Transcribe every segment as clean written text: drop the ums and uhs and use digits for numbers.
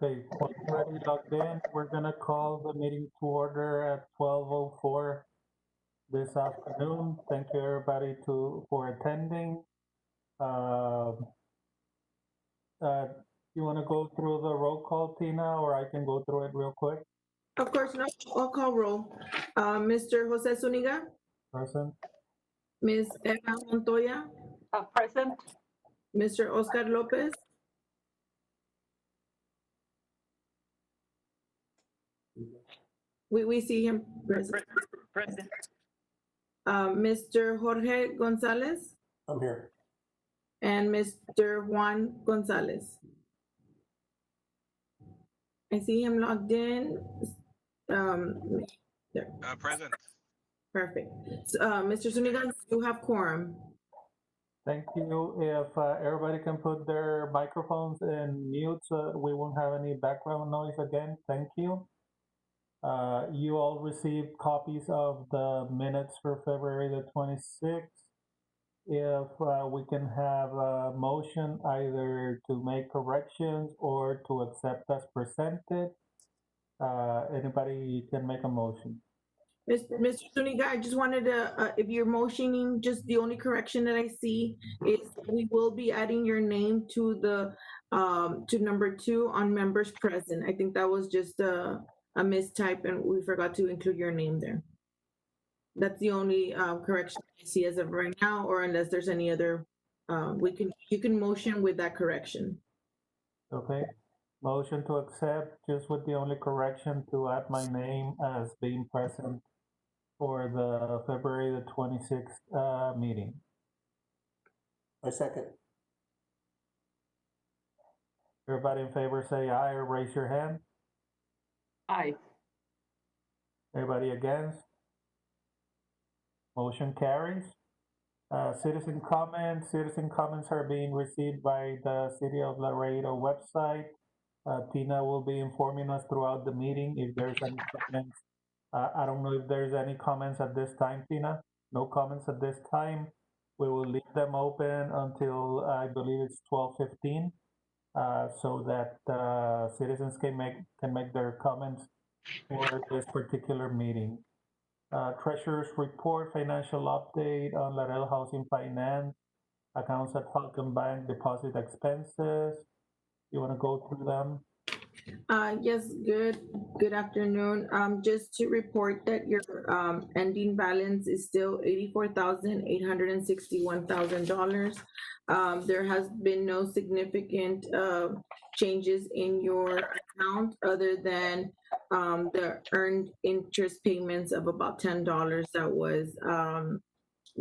Okay, once already logged in, we're gonna call the meeting to order at 12:04 this afternoon. Thank you everybody for attending. Um, you wanna go through the roll call, Tina, or I can go through it real quick? Of course, no, I'll call roll. Mr. Jose Zuniga, Person? Ms. Eva Montoya, Present. Mr. Oscar Lopez, we see him present. Present. Mr. Jorge Gonzalez I'm here. and Mr. Juan Gonzalez. I see him logged in. There. Present. Perfect. So, Mr. Zuniga, you have quorum. Thank you. If everybody can put their microphones in mute, so we won't have any background noise again. Thank you. You all received copies of the minutes for February the 26th. If we can have a motion either to make corrections or to accept as presented. Anybody can make a motion. Mr. Zuniga, I just wanted to, if you're motioning, just the only correction that I see is we will be adding your name to the, to number 2 on members present. I think that was just a mistype and we forgot to include your name there. That's the only correction I see as of right now, or unless there's any other, you can motion with that correction. Okay. Motion to accept, just with the only correction to add my name as being present for the February the 26th meeting. I second. Everybody in favor say aye or raise your hand. Aye. Everybody against? Motion carries. Citizen comments. Citizen comments are being received by the City of Laredo website. Tina will be informing us throughout the meeting if there's any comments. I don't know if there's any comments at this time, Tina. No comments at this time. We will leave them open until I believe it's 12:15, so that citizens can make their comments for this particular meeting. Treasurer's report, financial update on Laredo Housing Finance, accounts at Falcon Bank, deposit expenses. You want to go through them? Yes, good afternoon. Just to report that your ending balance is still $84,861,000. There has been no significant changes in your account other than the earned interest payments of about $10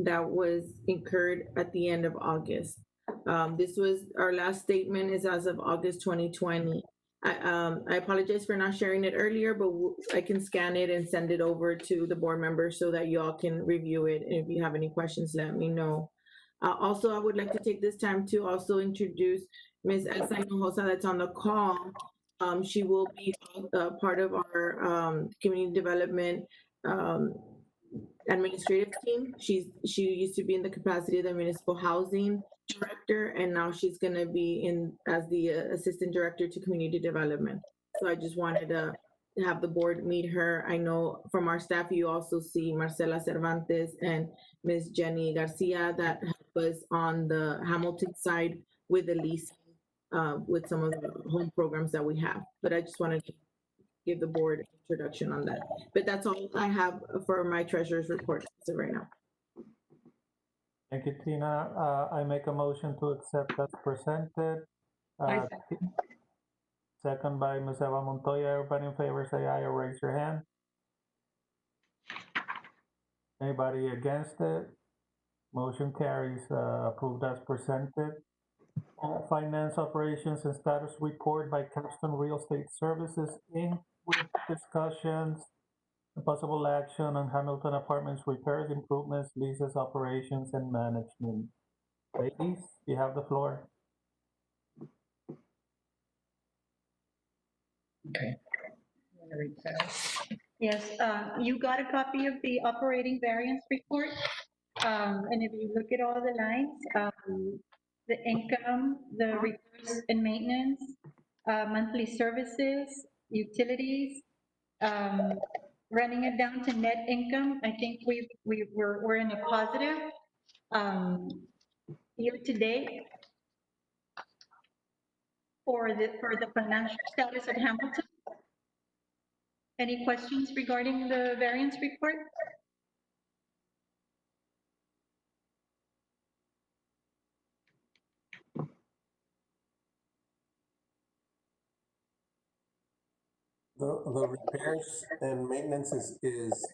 that was incurred at the end of August. This was our last statement is as of August 2020. I apologize for not sharing it earlier, but I can scan it and send it over to the board members so that you all can review it. And if you have any questions, let me know. Also, I would like to take this time to also introduce Ms. Elsa Hinojosa that's on the call. She will be part of our community development administrative team. She used to be in the capacity of the municipal housing director, and now she's going to be in as the assistant director to community development. So I just wanted to have the board meet her. I know from our staff, you also see Marcela Cervantes and Ms. Jenny Garcia that help us on the Hamilton side with the leasing, with some of the home programs that we have. But I just wanted to give the board introduction on that. But that's all I have for my treasurer's report as of right now. Thank you, Tina. I make a motion to accept as presented. Second by Ms. Eva Montoya. Everybody in favor say aye or raise your hand. Anybody against it? Motion carries. Approved as presented. Finance operations and status report by Capstone Real Estate Services Inc. with discussions and possible action on Hamilton Apartments repairs, improvements, leases, operations, and management. Ladies, you have the floor. Okay. Yes, you got a copy of the operating variance report. And if you look at all the lines, the income, the repairs and maintenance, monthly services, utilities, um, running it down to net income. I think we're in a positive, year to date for the financial status at Hamilton. Any questions regarding the variance report? The repairs and maintenance is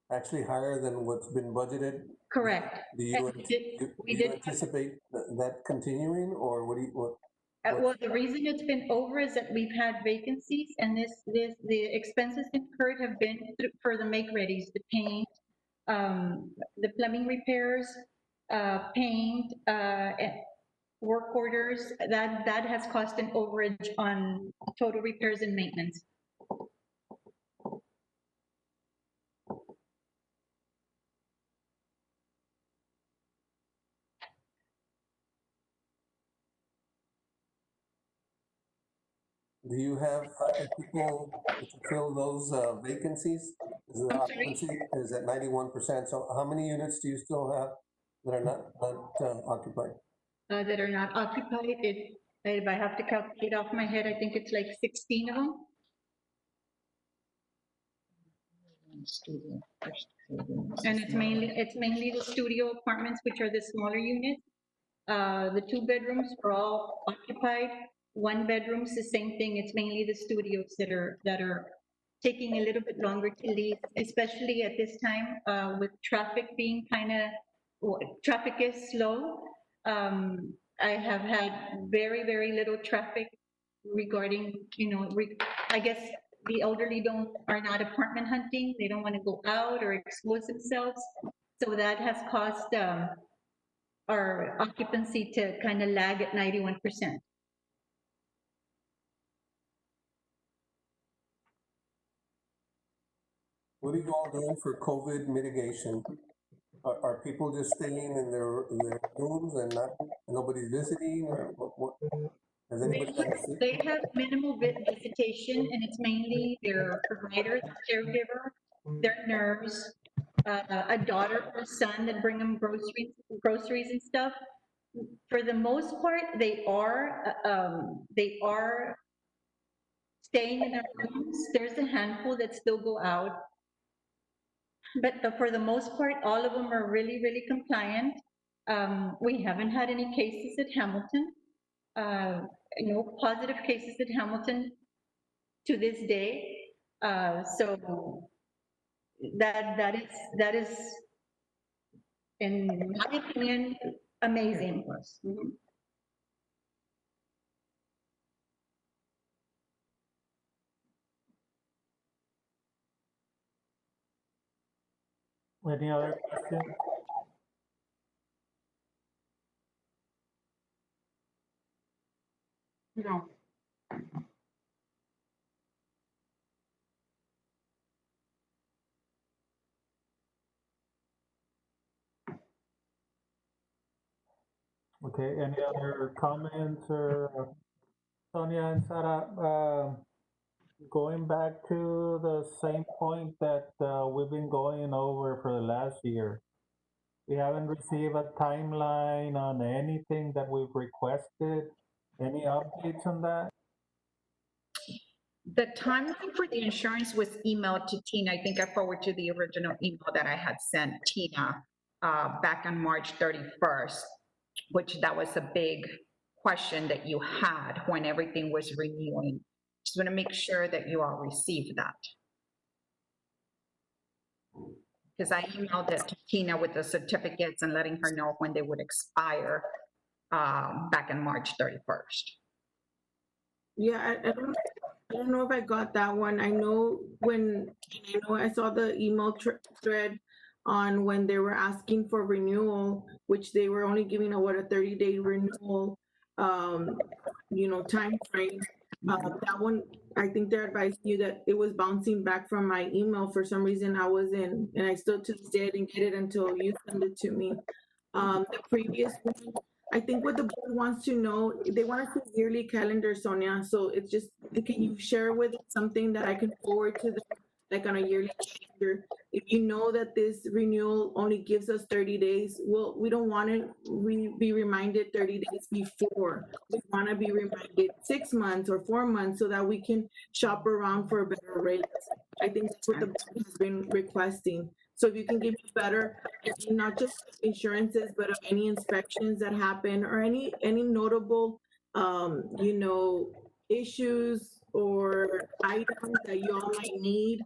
actually higher than what's been budgeted. Correct. Do you, And do we you did. anticipate that continuing, or what do you, what? Well, the reason it's been over is that we've had vacancies, and the expenses incurred have been for the make-readies, the paint, the plumbing repairs, paint, work orders, that has cost an overage on total repairs and maintenance. Do you have people to fill those vacancies? Is the I'm sorry? occupancy is at 91%, so how many units do you still have that are not occupied? That are not occupied, if I have to calculate off my head, I think it's like 16 of them. And it's mainly the studio apartments, which are the smaller units. The 2 bedrooms are all occupied. 1 bedroom's the same thing. It's mainly the studios that are taking a little bit longer to lease, especially at this time, with traffic being traffic is slow. I have had very, very little traffic regarding, I guess the elderly are not apartment hunting. They don't want to go out or expose themselves. So that has caused, our occupancy to kind of lag at 91%. What are you all doing for COVID mitigation? Are people just staying in their rooms and nobody's visiting, or what? Has anybody gotten sick? They have minimal visitation, and it's mainly their providers, caregiver, their nurse, a daughter or son that bring them groceries and stuff. For the most part, they are staying in their rooms. There's a handful that still go out. But for the most part, all of them are really, really compliant. We haven't had any cases at Hamilton. No positive cases at Hamilton to this day. So that is, in my opinion, amazing. Mhm. Any other questions? No. Okay, any other comments or Sonia and Sarah, going back to the same point that we've been going over for the last year. We haven't received a timeline on anything that we've requested. Any updates on that? The timeline for the insurance was emailed to Tina. I think I forwarded you the original email that I had sent Tina back on March 31st, which that was a big question that you had when everything was renewing. Just want to make sure that you all received that. Because I emailed it to Tina with the certificates and letting her know when they would expire back on March 31st. Yeah, I don't know if I got that one. I know I saw the email thread on when they were asking for renewal, which they were only giving a 30-day renewal, time frame. That one, I think they're advising you that it was bouncing back from my email for some reason. I was in, and I still to this day didn't get it until you sent it to me. The previous one, I think what the board wants to know, they want to see yearly calendar, Sonia. So it's just, can you share with us something that I can forward to them, like on a yearly calendar? If you know that this renewal only gives us 30 days, well, we don't want to be reminded 30 days before. We want to be reminded 6 months or 4 months so that we can shop around for a better rate. I think that's what the board has been requesting. So if you can give me better, not just insurances, but of any inspections that happen or any notable, issues or items that you all might need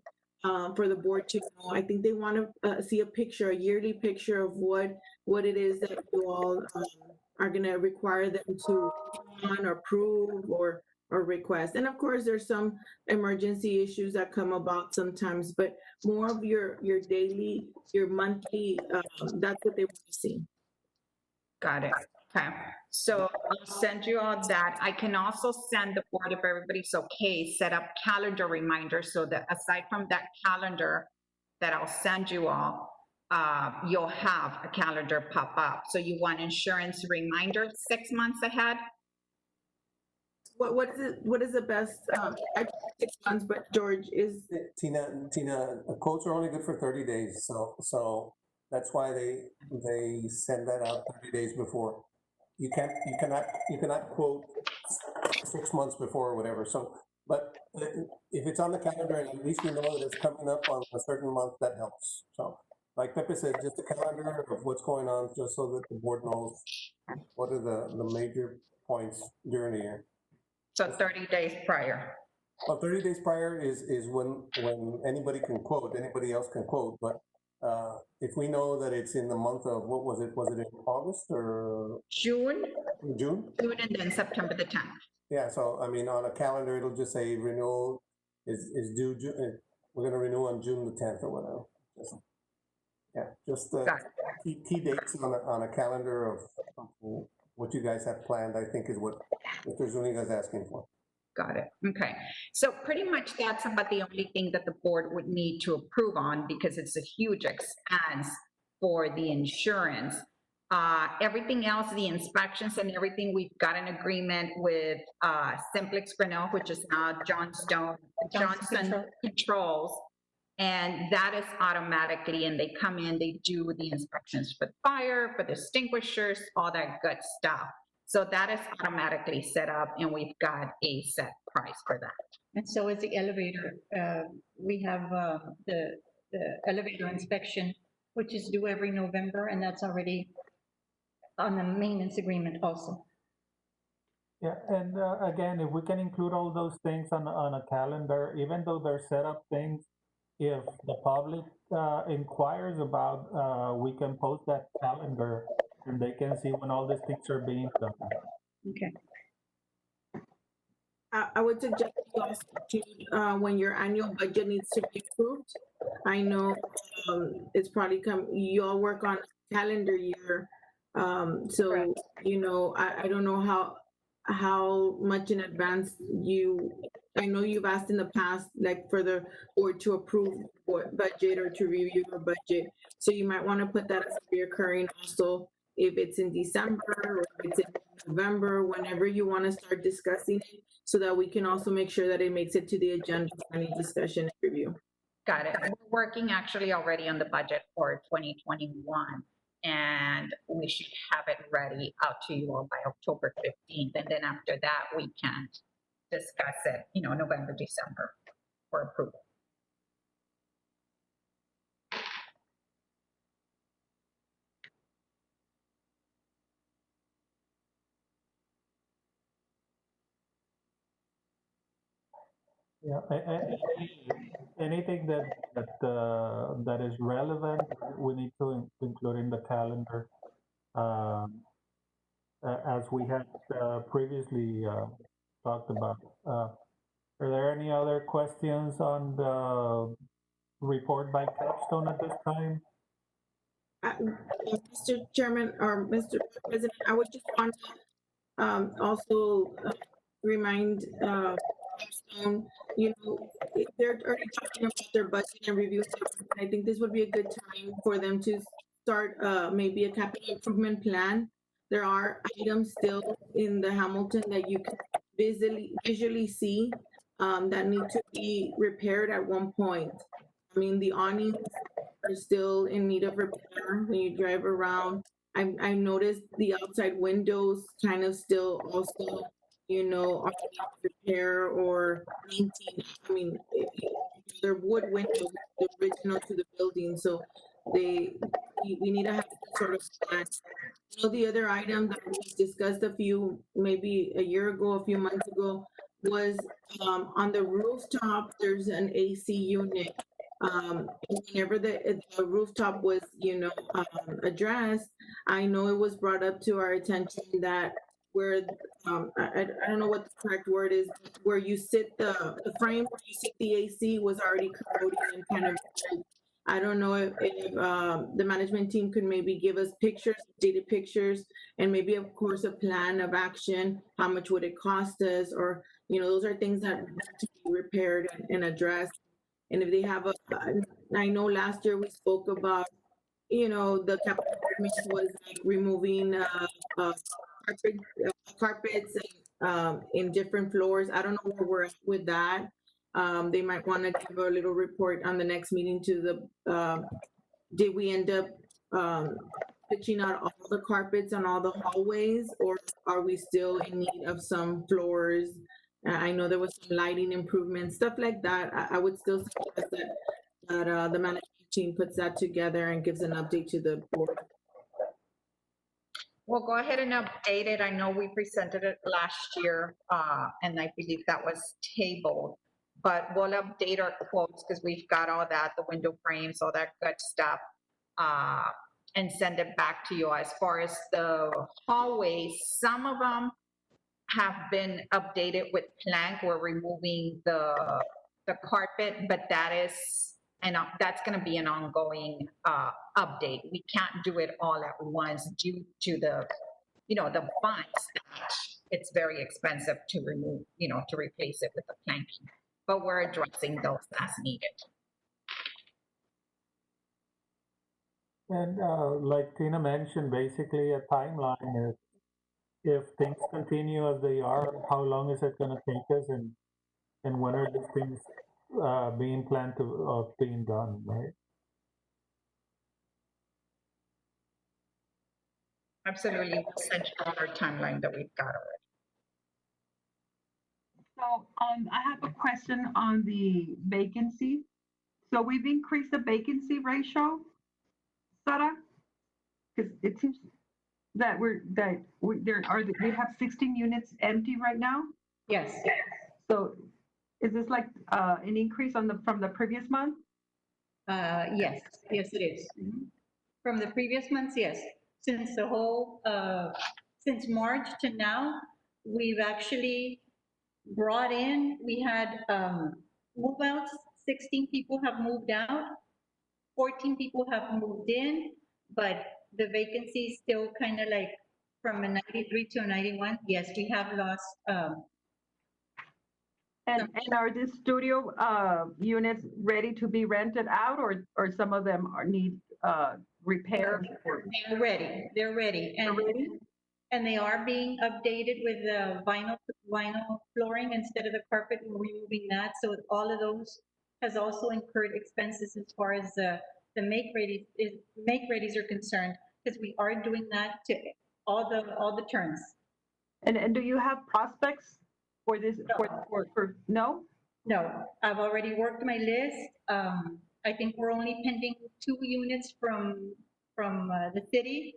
for the board to know. I think they want to see a picture, a yearly picture of what it is that you all are going to require them to on or approve or request. And of course, there's some emergency issues that come about sometimes, but more of your daily, your monthly, that's what they want to see. Got it. Okay. So I'll send you all that. I can also send the board, if everybody's okay, set up calendar reminders so that aside from that calendar that I'll send you all, you'll have a calendar pop up. So you want insurance reminder 6 months ahead? What is the best, I 6 months, but George is, Tina, quotes are only good for 30 days, so that's why they send that out 30 days before. You cannot quote 6 months before or whatever, so, but if it's on the calendar and at least we know that it's coming up on a certain month, that helps. So, like Pepe said, just a calendar of what's going on, just so that the board knows what are the major points during the year. So 30 days prior. Well, 30 days prior is when anybody can quote, anybody else can quote, but if we know that it's in the month of, what was it in August or June, June? June, and then September the 10th. Yeah, so I mean, on a calendar, it'll just say renewal is due, we're gonna renew on June the 10th or whatever. Just Got key dates on a calendar of what you guys have planned, I think is what Mr. Zuniga's asking for. Got it. Okay. So pretty much that's about the only thing that the board would need to approve on because it's a huge expense for the insurance. Everything else, the inspections and everything, we've got an agreement with Simplex Grinnell, which is now Johnson Controls. And that is automatically, and they come in, they do the inspections for the fire, for the extinguishers, all that good stuff. So that is automatically set up and we've got a set price for that. And so is the elevator. We have the elevator inspection, which is due every November, and that's already on the maintenance agreement also. Yeah, and again, if we can include all those things on a calendar, even though they're set up things, if the public inquires about, we can post that calendar and they can see when all these things are being done. Okay. I would suggest you also include, when your annual budget needs to be approved. I know it's probably you all work on calendar year. So, Correct. I don't know how much in advance I know you've asked in the past, like for the board to approve budget or to review your budget. So you might want to put that as a reoccurring also, if it's in December or if it's in November, whenever you want to start discussing it, so that we can also make sure that it makes it to the agenda for any discussion and review. Got it. We're working actually already on the budget for 2021. And we should have it ready out to you all by October 15th. And then after that, we can discuss it, November, December for approval. Yeah, anything that is relevant, we need to include in the calendar. As we had previously talked about. Are there any other questions on the report by Capstone at this time? Mr. Chairman or Mr. President, I would just want to also remind Capstone, if they're already talking about their budget and review, I think this would be a good time for them to start maybe a capital improvement plan there are items still in the Hamilton that you can visually see that need to be repaired at one point. I mean, the awnings are still in need of repair when you drive around. I noticed the outside windows kind of still also, are in repair or painting. I mean, they're wood windows, the original to the building, so we need to have some sort of plan. The other item that we discussed maybe a year ago, a few months ago, was on the rooftop, there's an AC unit. Whenever the rooftop was, addressed, I know it was brought up to our attention that where, I don't know what the correct word is, where you sit the frame where you sit the AC was already corroding and kind of old. I don't know if the management team could maybe give us pictures, dated pictures, and maybe of course a plan of action. How much would it cost us? Or, those are things that need to be repaired and addressed. And if they have I know last year we spoke about, the capital improvements was like removing carpets in different floors. I don't know where we're at with that. They might want to give a little report on the next meeting to did we end up pitching out all the carpets on all the hallways, or are we still in need of some floors? I know there was some lighting improvements, stuff like that. I would still suggest that the management team puts that together and gives an update to the board. We'll go ahead and update it. I know we presented it last year, and I believe that was tabled. But we'll update our quotes because we've got all that, the window frames, all that good stuff, and send it back to you. As far as the hallways, some of them have been updated with plank. We're removing the carpet, but that's going to be an ongoing update. We can't do it all at once due to the funds. It's very expensive to remove, to replace it with the planking. But we're addressing those as needed. And like Tina mentioned, basically a timeline. If things continue as they are, how long is it going to take us, and when are these things being planned of being done, right? Absolutely. We'll send you our timeline that we've got already. So I have a question on the vacancy. So we've increased the vacancy ratio, Sara? Because it seems that we have 16 units empty right now. Yes, So is this like an increase from the previous month? yes, yes, it is. From the previous months, yes. Since since March to now, we've actually brought in, we had move outs, 16 people have moved out, 14 people have moved in, but the vacancy is still kind of like from a 93 to a 91. Yes, we have lost, And are these studio units ready to be rented out, or some of them need repair? they're ready, they're ready. And they are being updated with vinyl flooring instead of the carpet. We're removing that. So all of those has also incurred expenses as far as the make readies are concerned, because we are doing that to all the turns. And do you have prospects for this, no? No, I've already worked my list. I think we're only pending 2 units from the city.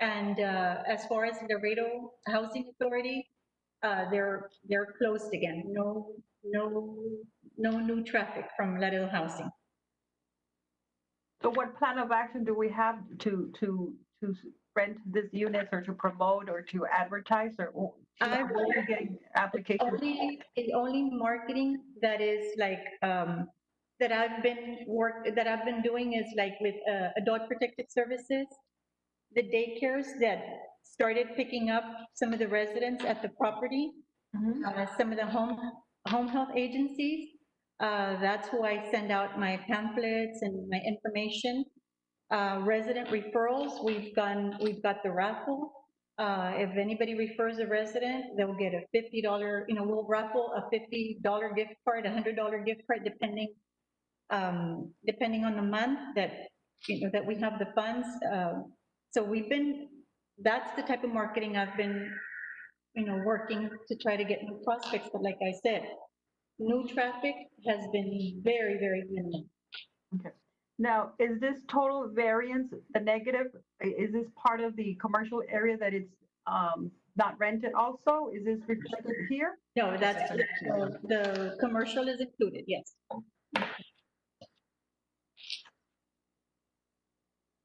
And as far as Laredo Housing Authority, they're closed again. No new traffic from Laredo Housing. So what plan of action do we have to rent these units, or to promote, or to advertise, or where are we getting applications? The only marketing that is like that I've been doing is like with Adult Protective Services, the daycares that started picking up some of the residents at the property, some of the home health agencies. That's who I send out my pamphlets and my information. Resident referrals, we've got the raffle. If anybody refers a resident, they'll get a $50, we'll raffle a $50 gift card, $100 gift card, depending on the month that, that we have the funds. So that's the type of marketing I've been, working to try to get new prospects. But like I said, new traffic has been very, very minimal. Okay. Now, is this total variance, the negative, is this part of the commercial area that it's not rented also? Is this reflected here? No, the commercial is included, yes.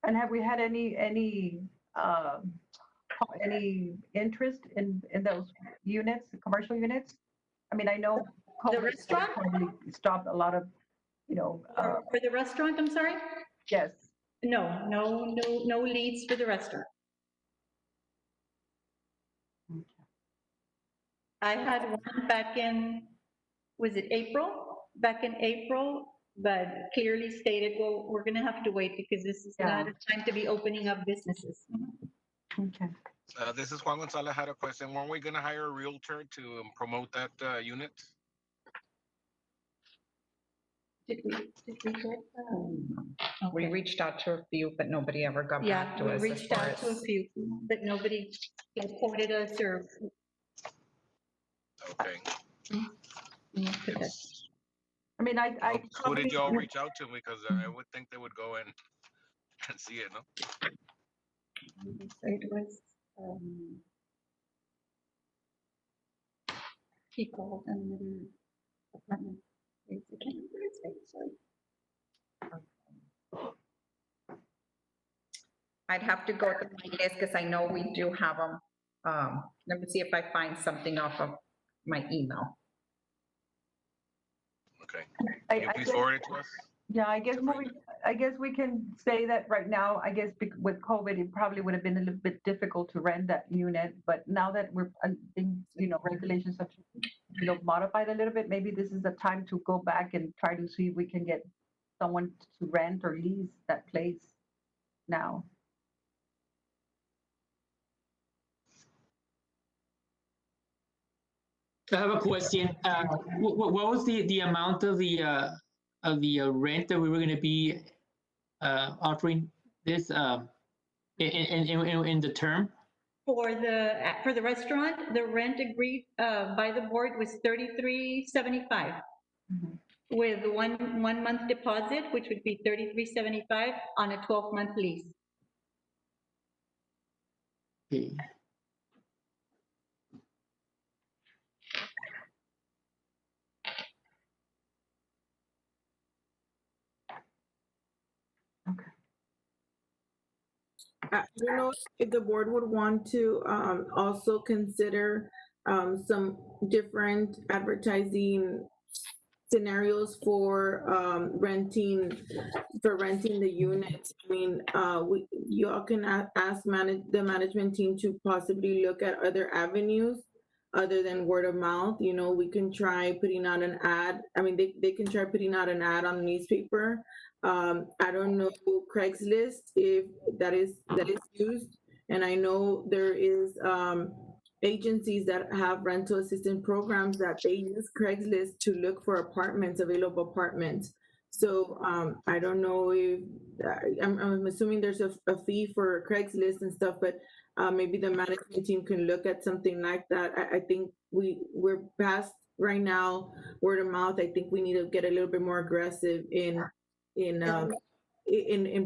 And have we had any interest in those units, the commercial units? I mean, I know The COVID restaurant? probably stopped a lot of, For the restaurant, I'm sorry? yes. No leads for the restaurant. I had one back in, was it April? Back in April, but clearly stated, well, we're gonna have to wait because this is not a time to be opening up businesses. Okay. This is Juan Gonzalez. I had a question. Weren't we gonna hire a realtor to promote that unit? Did we get, We okay. reached out to a few, but nobody ever got back Yeah, to we us. as reached far out to a as- few, but nobody quoted us or. Okay. I mean, I Who did y'all probably- reach out to? Because I would think they would go and see it, no? It was, he called and apartment. I can't remember his name, sorry. I'd have to go through my list because I know we do have them. Let me see if I find something off of my email. Okay. I Can you please guess- forward it to us? Yeah, I guess we can say that right now, I guess with COVID, it probably would have been a little bit difficult to rent that unit, but now that I think, regulations have, modified a little bit, maybe this is the time to go back and try to see if we can get someone to rent or lease that place now. I have a question. What was the amount of the rent that we were going to be offering this in the term? For the restaurant, the rent agreed by the board was $33.75 with one month deposit, which would be $33.75 on a 12-month lease. Okay. I don't know if the board would want to also consider some different advertising scenarios for renting the units. I mean, you all can ask the management team to possibly look at other avenues other than word of mouth. We can try putting out an ad. I mean, they can try putting out an ad on the newspaper. I don't know Craigslist if that is used, and I know there is agencies that have rental assistance programs that they use Craigslist to look for available apartments. So I don't know if I'm assuming there's a fee for Craigslist and stuff, but maybe the management team can look at something like that. I think we're past right now word of mouth. I think we need to get a little bit more aggressive in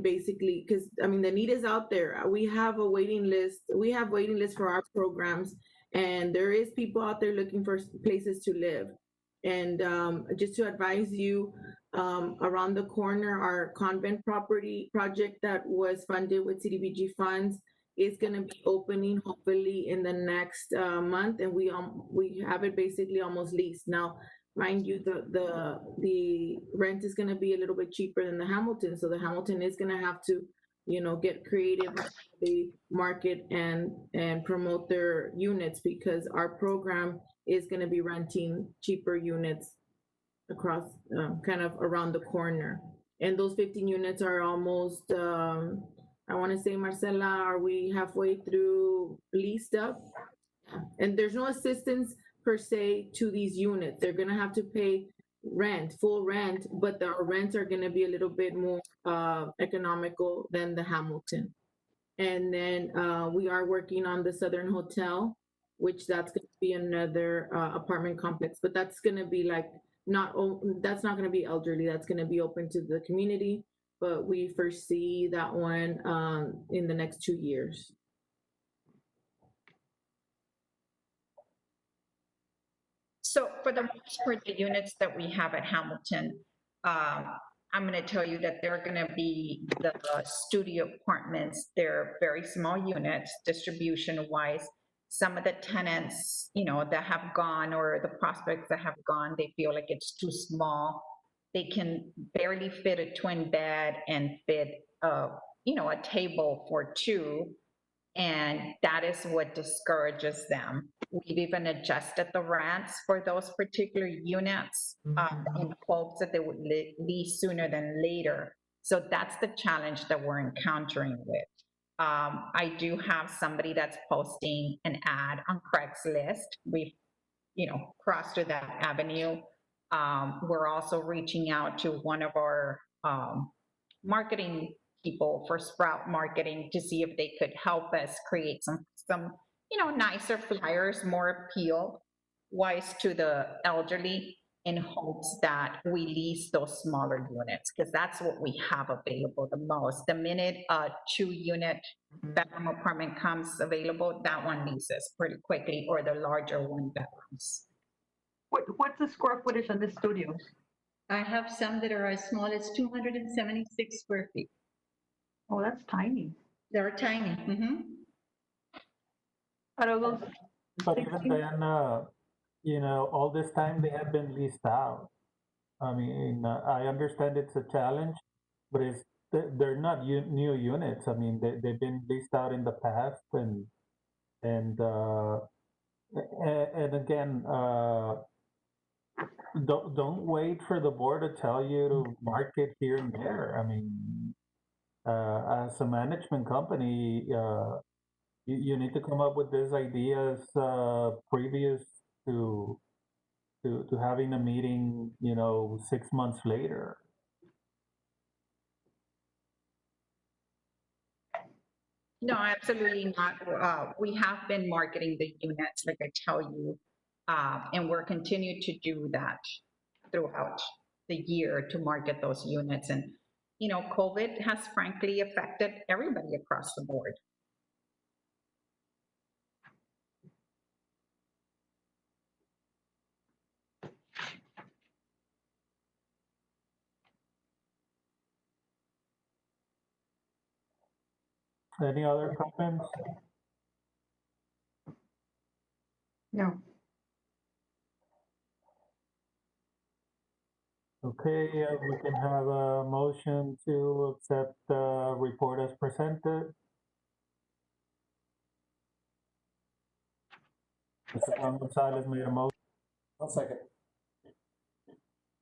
basically, because I mean the need is out there. We have a waiting list. We have waiting lists for our programs, and there is people out there looking for places to live. And just to advise you, around the corner, our convent property project that was funded with CDBG funds is going to be opening hopefully in the next month, and we have it basically almost leased now. Mind you, the rent is going to be a little bit cheaper than the Hamilton, so the Hamilton is going to have to, get creative, they market and promote their units, because our program is going to be renting cheaper units across, kind of around the corner, and those 15 units are almost I want to say, Marcela, are we halfway through leased up? And there's no assistance per se to these units. They're gonna have to pay rent, full rent, but the rents are gonna be a little bit more economical than the Hamilton. And then we are working on the Southern Hotel, which that's gonna be another apartment complex, but that's gonna be like that's not gonna be elderly. That's gonna be open to the community. But we foresee that one in the next 2 years. So for the most part, the units that we have at Hamilton, I'm going to tell you that they're going to be the studio apartments. They're very small units, distribution wise. Some of the tenants, that have gone, or the prospects that have gone, they feel like it's too small. They can barely fit a twin bed and fit a table for two. And that is what discourages them. We've even adjusted the rents for those particular units in hopes that they would lease sooner than later. So that's the challenge that we're encountering with. I do have somebody that's posting an ad on Craigslist. We've, crossed through that avenue. We're also reaching out to one of our marketing people for Sprout Marketing to see if they could help us create some nicer flyers, more appeal wise to the elderly, in hopes that we lease those smaller units, because that's what we have available the most. The minute a 2-unit bedroom apartment comes available, that one leases pretty quickly, or the larger 1-bedrooms. What's the square footage on the studios? I have some that are as small as 276 square feet. Oh, that's tiny. They're tiny. Out of those, But even then, all this time they have been leased out. I mean, I understand it's a challenge, but they're not new units. I mean, they've been leased out in the past, and again, don't wait for the board to tell you to market here and there. I mean, as a management company, you need to come up with these ideas previous to having a meeting, 6 months later. No, absolutely not. We have been marketing the units, like I tell you, and we're continuing to do that throughout the year to market those units. And, COVID has frankly affected everybody across the board. Any other comments? no. Okay, we can have a motion to accept the report as presented. Mr. Juan Gonzalez made a motion. I'll second.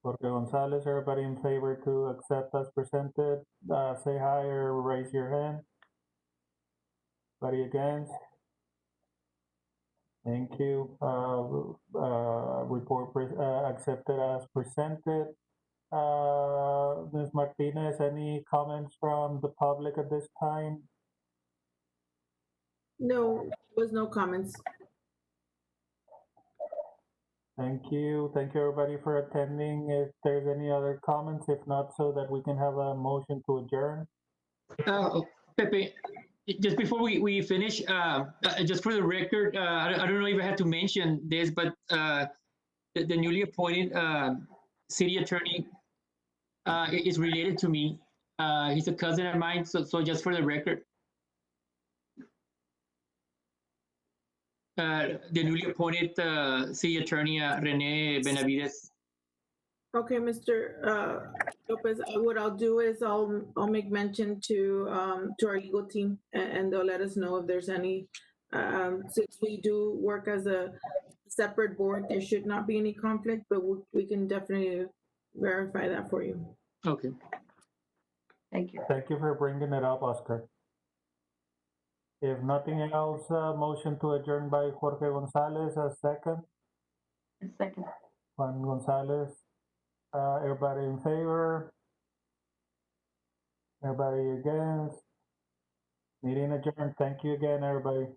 Jorge Gonzalez, everybody in favor to accept as presented, say aye or raise your hand. Anybody against? Thank you. Report accepted as presented. Ms. Martinez, any comments from the public at this time? No, there was no comments. Thank you. Thank you, everybody, for attending. If there's any other comments, if not, so that we can have a motion to adjourn. Pepe, just before we finish, just for the record, I don't know if I had to mention this, but the newly appointed city attorney is related to me. He's a cousin of mine, so just for the record. The newly appointed city attorney, Rene Benavides. Okay, Mr. Lopez, what I'll do is I'll make mention to our legal team, and they'll let us know if there's any, since we do work as a separate board, there should not be any conflict, but we can definitely verify that for you. Okay. Thank you. Thank you for bringing it up, Oscar. If nothing else, motion to adjourn by Jorge Gonzalez, a second. Second. Juan Gonzalez. Everybody in favor? Everybody against? Meeting adjourned. Thank you again, everybody.